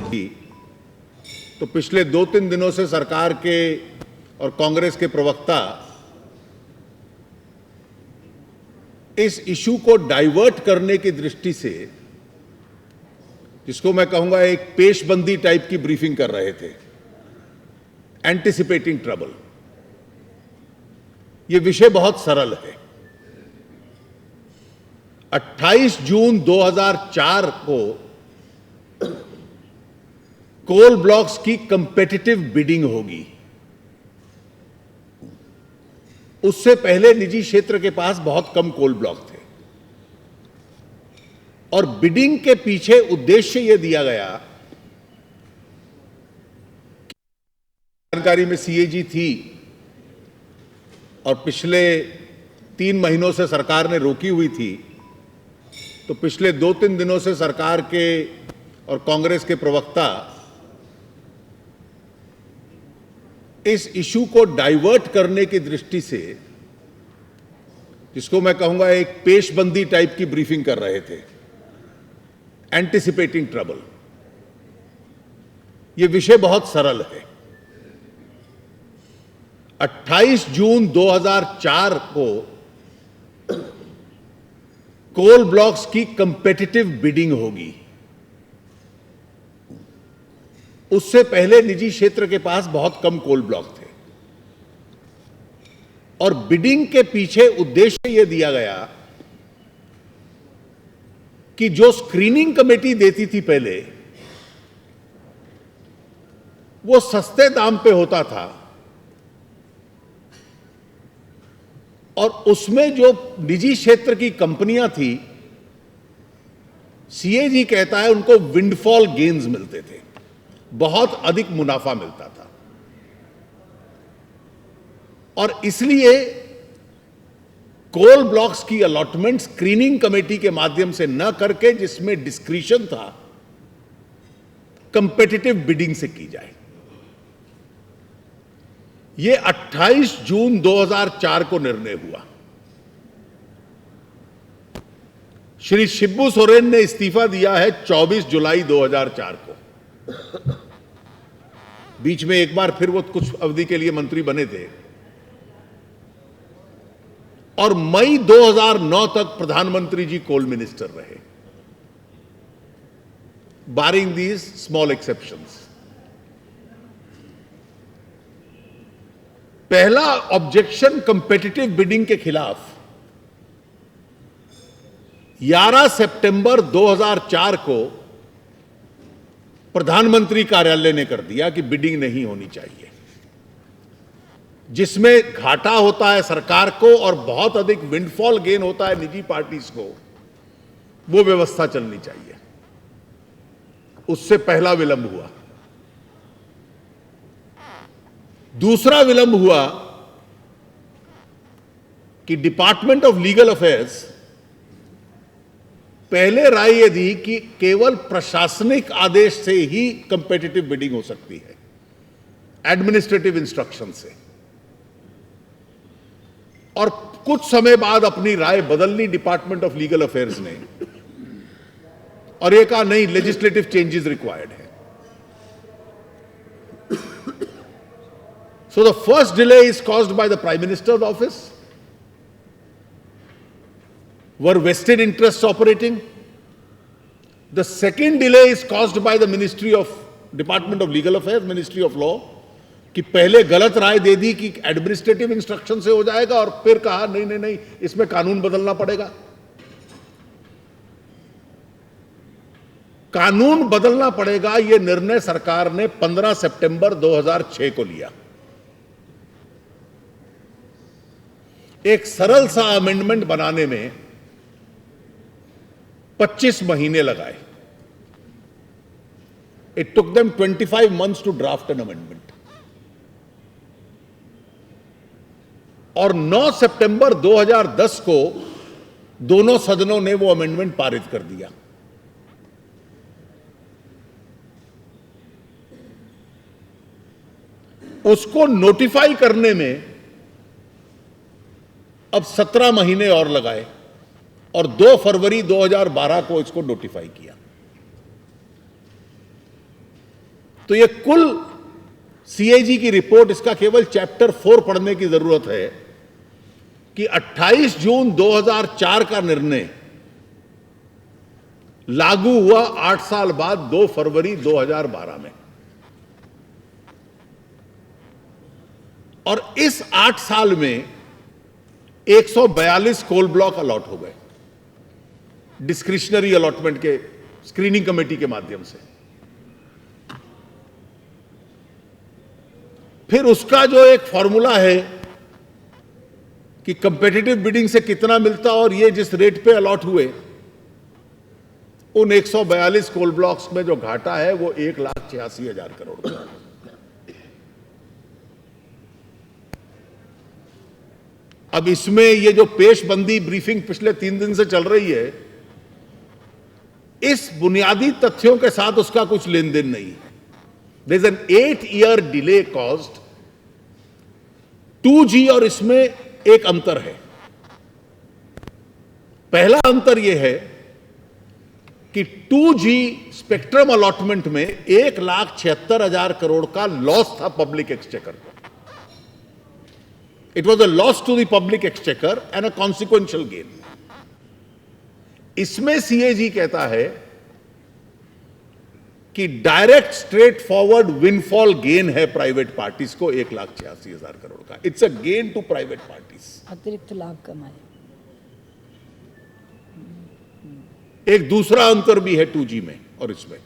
की तो पिछले 2-3 दिनों से सरकार के और कांग्रेस के प्रवक्ता इस इशू को डाइवर्ट करने की दृष्टि से, जिसको मैं कहूंगा एक पेशबंदी टाइप की ब्रीफिंग कर रहे थे, एंटिसिपेटिंग ट्रबल। यह विषय बहुत सरल है। 28 जून 2004 को कोल ब्लॉक्स की कंपेटिटिव बिडिंग होगी। उससे पहले निजी क्षेत्र के पास बहुत कम कोल ब्लॉक थे और बिडिंग के पीछे उद्देश्य यह दिया गया, जानकारी में सीएजी थी और पिछले 3 महीनों से सरकार ने रोकी हुई थी, तो पिछले 2-3 दिनों से सरकार के और कांग्रेस के प्रवक्ता इस इशू को डाइवर्ट करने की दृष्टि से, जिसको मैं कहूंगा एक पेशबंदी टाइप की ब्रीफिंग कर रहे थे, एंटिसिपेटिंग ट्रबल। यह विषय बहुत सरल है। 28 जून 2004 को कोल ब्लॉक्स की कंपेटिटिव बिडिंग होगी। उससे पहले निजी क्षेत्र के पास बहुत कम कोल ब्लॉक थे और बिडिंग के पीछे उद्देश्य यह दिया गया कि जो स्क्रीनिंग कमेटी देती थी पहले, वो सस्ते दाम पे होता था और उसमें जो निजी क्षेत्र की कंपनियां थी, सीएजी कहता है उनको विंडफॉल गेन्स मिलते थे, बहुत अधिक मुनाफा मिलता था। और इसलिए कोल ब्लॉक्स की अलॉटमेंट स्क्रीनिंग कमेटी के माध्यम से न करके, जिसमें डिस्क्रिशन था, कंपेटिटिव बिडिंग से की जाए। यह 28 जून 2004 को निर्णय हुआ। श्री शिबू सोरेन ने इस्तीफा दिया है 24 जुलाई 2004 को। बीच में एक बार फिर वो कुछ अवधि के लिए मंत्री बने थे और मई 2009 तक प्रधानमंत्री जी कोल मिनिस्टर रहे, बारिंग दीज स्मॉल एक्सेप्शंस। पहला ऑब्जेक्शन कंपेटिटिव बिडिंग के खिलाफ 11 सितंबर 2004 को प्रधानमंत्री कार्यालय ने कर दिया कि बिडिंग नहीं होनी चाहिए, जिसमें घाटा होता है सरकार को और बहुत अधिक विंडफॉल गेन होता है निजी पार्टीज को, वो व्यवस्था चलनी चाहिए। उससे पहला विलंब हुआ। दूसरा विलंब हुआ कि डिपार्टमेंट ऑफ लीगल अफेयर्स पहले राय यह दी कि केवल प्रशासनिक आदेश से ही कंपेटिटिव बिडिंग हो सकती है, एडमिनिस्ट्रेटिव इंस्ट्रक्शन से, और कुछ समय बाद अपनी राय बदल ली डिपार्टमेंट ऑफ लीगल अफेयर्स ने और यह कहा नहीं, लेजिस्लेटिव चेंजेस रिक्वायर्ड है। So the first delay is caused by the Prime Minister's office. Were vested interests operating? The second delay is caused by the Ministry of Department of Legal Affairs, Ministry of Law, कि पहले गलत राय दे दी कि administrative instruction से हो जाएगा और फिर कहा नहीं नहीं नहीं, इसमें कानून बदलना पड़ेगा। कानून बदलना पड़ेगा, यह निर्णय सरकार ने 15 सितंबर 2006 को लिया। एक सरल सा अमेंडमेंट बनाने में 25 महीने लगाए। It took them 25 months to draft an amendment. और 9 सितंबर 2010 को दोनों सदनों ने वो अमेंडमेंट पारित कर दिया। उसको नोटिफाई करने में अब 17 महीने और लगाए और 2 फरवरी 2012 को इसको नोटिफाई किया। तो ये कुल सीएजी की रिपोर्ट, इसका केवल चैप्टर 4 पढ़ने की जरूरत है कि 28 जून 2004 का निर्णय लागू हुआ 8 साल बाद 2 फरवरी 2012 में, और इस 8 साल में 142 कोल ब्लॉक अलॉट हो गए डिस्क्रिशनरी अलॉटमेंट के स्क्रीनिंग कमेटी के माध्यम से। फिर उसका जो एक फॉर्मूला है कि कंपेटिटिव बिडिंग से कितना मिलता, और ये जिस रेट पे अलॉट हुए, उन 142 कोल ब्लॉक्स में जो घाटा है वो 1,86,000 करोड़ का। अब इसमें ये जो पेशबंदी ब्रीफिंग पिछले 3 दिन से चल रही है, इस बुनियादी तथ्यों के साथ उसका कुछ लेन देन नहीं है। There is an 8-year delay caused 2G, और इसमें एक अंतर है। पहला अंतर यह है कि 2G स्पेक्ट्रम अलॉटमेंट में 1,76,000 करोड़ का लॉस था पब्लिक एक्सचेकर को। It was a loss to the public exchequer and a consequential gain. इसमें सीएजी कहता है कि direct straightforward windfall gain है प्राइवेट पार्टीज को 1,86,000 करोड़ का। It's a gain to private parties, अतिरिक्त लाभ कमाए। एक दूसरा अंतर भी है 2G में और इसमें।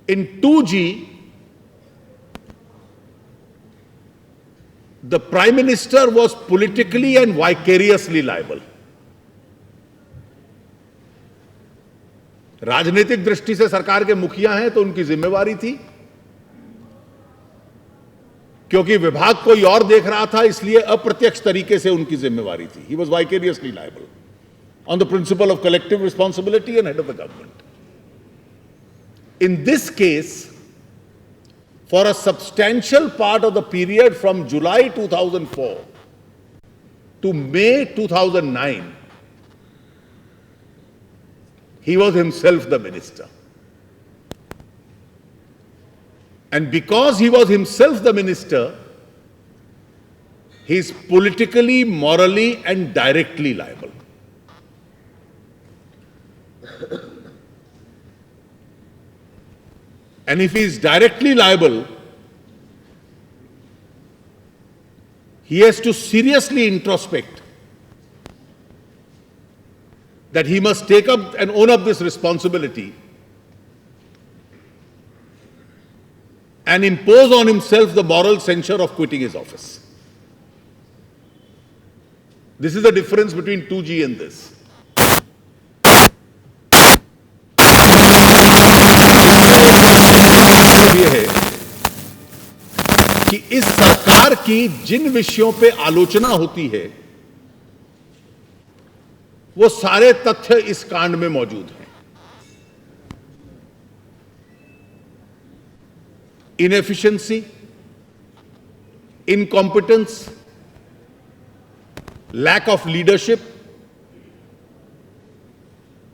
इन 2G the prime minister was politically and vicariously liable. राजनीतिक दृष्टि से सरकार के मुखिया हैं तो उनकी जिम्मेवारी थी, क्योंकि विभाग कोई और देख रहा था, इसलिए अप्रत्यक्ष तरीके से उनकी जिम्मेवारी थी। He was vicariously liable on the principle of collective responsibility and head of the government. In this case, for a substantial part of the period from July 2004 to May 2009, he was himself the minister. And because he was himself the minister, he is politically, morally, and directly liable. And if he is directly liable, he has to seriously introspect that he must take up and own up this responsibility and impose on himself the moral censure of quitting his office. This is the difference between 2G and this. ये है कि इस सरकार की जिन विषयों पे आलोचना होती है वो सारे तथ्य इस कांड में मौजूद हैं। Inefficiency, incompetence, lack of leadership,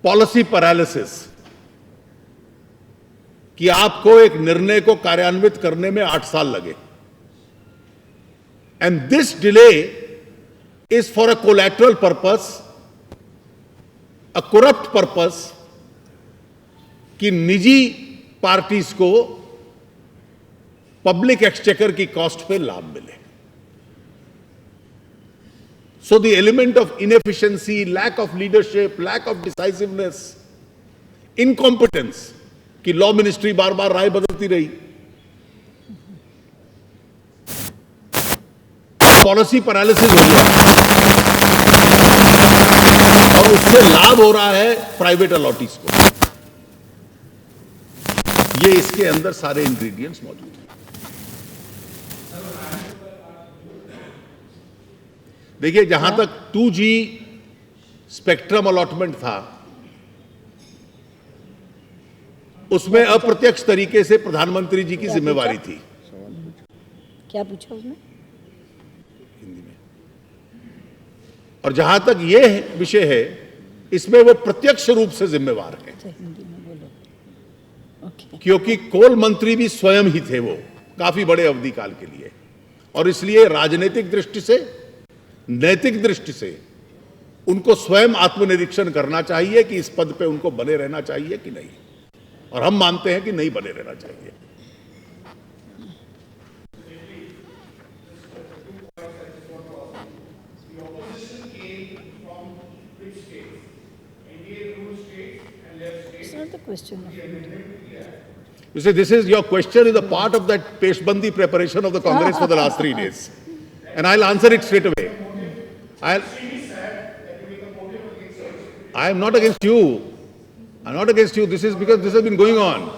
policy paralysis, कि आपको एक निर्णय को कार्यान्वित करने में 8 साल लगे। And this delay is for a collateral purpose, a corrupt purpose, कि निजी पार्टीज को पब्लिक एक्सचेकर की कॉस्ट पे लाभ मिले। So the element of inefficiency, lack of leadership, lack of decisiveness, incompetence, कि लॉ मिनिस्ट्री बार बार राय बदलती रही, पॉलिसी पैरालिसिस हो गया, और उससे लाभ हो रहा है प्राइवेट अलॉटीज को। ये इसके अंदर सारे इंग्रेडिएंट्स मौजूद हैं। देखिए, जहां तक 2G स्पेक्ट्रम अलॉटमेंट था, उसमें अप्रत्यक्ष तरीके से प्रधानमंत्री जी की जिम्मेवारी थी। क्या पूछा उसने? हिंदी में। और जहां तक यह विषय है, इसमें वो प्रत्यक्ष रूप से जिम्मेवार है। हिंदी में बोलो। ओके। क्योंकि कोल मंत्री भी स्वयं ही थे वो काफी बड़े अवधि काल के लिए, और इसलिए राजनीतिक दृष्टि से, नैतिक दृष्टि से उनको स्वयं आत्मनिरीक्षण करना चाहिए कि इस पद पे उनको बने रहना चाहिए कि नहीं, और हम मानते हैं कि नहीं बने रहना चाहिए। It's not the question of You see, this is your question is a part of that Peshbandi preparation of the Congress for the last 3 days. And I'll answer it straight away. I am not against you. I'm not against you. This is because this has been going on.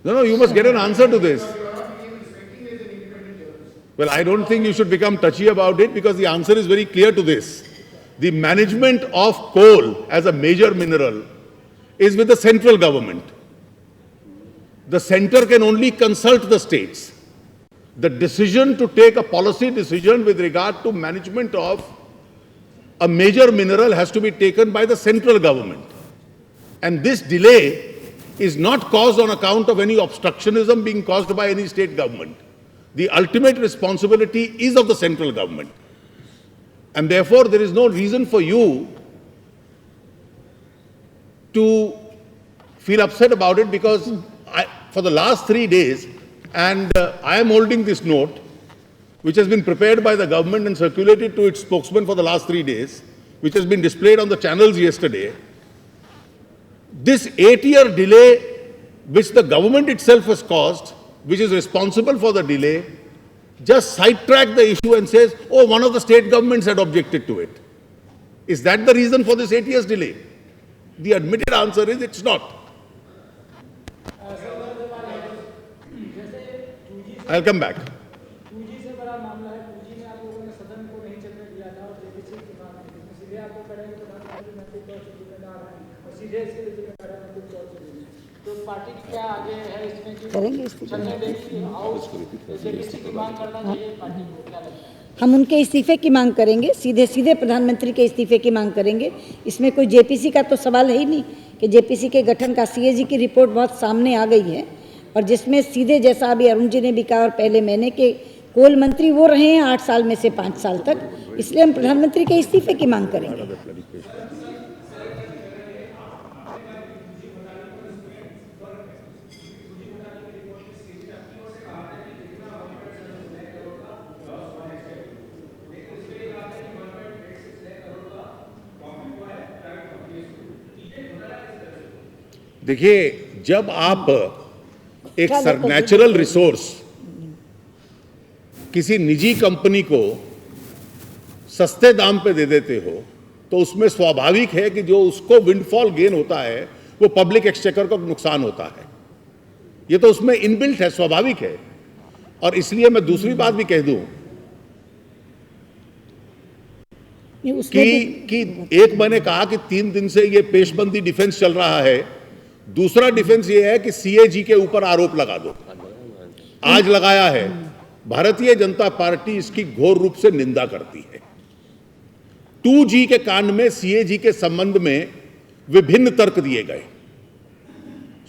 No, you must get an answer to this. Well, I don't think you should become touchy about it because the answer is very clear to this. The management of coal as a major mineral is with the central government. The center can only consult the states. The decision to take a policy decision with regard to management of a major mineral has to be taken by the central government. And this delay is not caused on account of any obstructionism being caused by any state government. The ultimate responsibility is of the central government. And therefore, there is no reason for you to feel upset about it, because for the last 3 days, and I am holding this note, which has been prepared by the government and circulated to its spokesman for the last 3 days, which has been displayed on the channels yesterday. This 8-year delay, which the government itself has caused, which is responsible for the delay, just sidetrack the issue and says, oh, one of the state governments had objected to it. Is that the reason for this 8 years delay? The admitted answer is it's not. I'll come back. 2G से बड़ा मामला है। 2G में आप लोगों ने सदन को नहीं चलने दिया था और जेपीसी की मांग की, जिसमें सीधे आपको करेंगे प्रधानमंत्री नैतिक तौर से जिम्मेदार हैं और सीधे इसके लिए जिम्मेदार हैं नैतिक तौर से भी। तो पार्टी क्या आगे है इसमें कि करेंगे इस्तीफा? चलने देंगे और जेपीसी की मांग करना चाहिए पार्टी को, क्या लगता है? हम उनके इस्तीफे की मांग करेंगे, सीधे सीधे प्रधानमंत्री के इस्तीफे की मांग करेंगे। इसमें कोई जेपीसी का तो सवाल है ही नहीं कि जेपीसी के गठन का। सीएजी की रिपोर्ट बहुत सामने आ गई है, और जिसमें सीधे, जैसा अभी अरुण जी ने भी कहा और पहले मैंने, कि कोल मंत्री वो रहे हैं 8 साल में से 5 साल तक, इसलिए हम प्रधानमंत्री के इस्तीफे की मांग करेंगे। देखिए, जब आप एक नेचुरल रिसोर्स किसी निजी कंपनी को सस्ते दाम पे दे देते हो, तो उसमें स्वाभाविक है कि जो उसको विंडफॉल गेन होता है वो पब्लिक एक्सचेकर को नुकसान होता है। ये तो उसमें इनबिल्ट है, स्वाभाविक है। और इसलिए मैं दूसरी बात भी कह दूं कि एक मैंने कहा कि 3 दिन से ये पेशबंदी डिफेंस चल रहा है। दूसरा डिफेंस ये है कि सीएजी के ऊपर आरोप लगा दो। आज लगाया है। भारतीय जनता पार्टी इसकी घोर रूप से निंदा करती है। 2G के कांड में सीएजी के संबंध में विभिन्न तर्क दिए गए।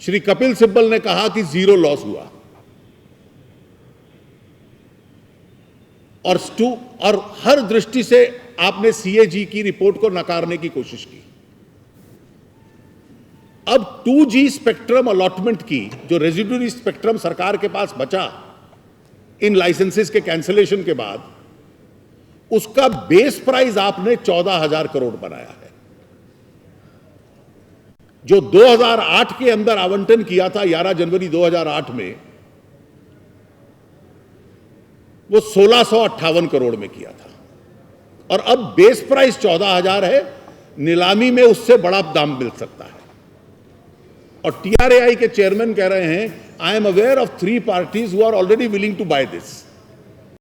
श्री कपिल सिब्बल ने कहा कि 0 लॉस हुआ, और हर दृष्टि से आपने सीएजी की रिपोर्ट को नकारने की कोशिश की। अब 2G स्पेक्ट्रम अलॉटमेंट की जो रेजिडुअरी स्पेक्ट्रम सरकार के पास बचा इन लाइसेंसेस के कैंसिलेशन के बाद, उसका बेस प्राइस आपने 14,000 करोड़ बनाया है। जो 2008 के अंदर आवंटन किया था 11 जनवरी 2008 में, वो 1658 करोड़ में किया था, और अब बेस प्राइस 14,000 है। नीलामी में उससे बड़ा दाम मिल सकता है। और TRAI के चेयरमैन कह रहे हैं, I am aware of 3 parties who are already willing to buy this.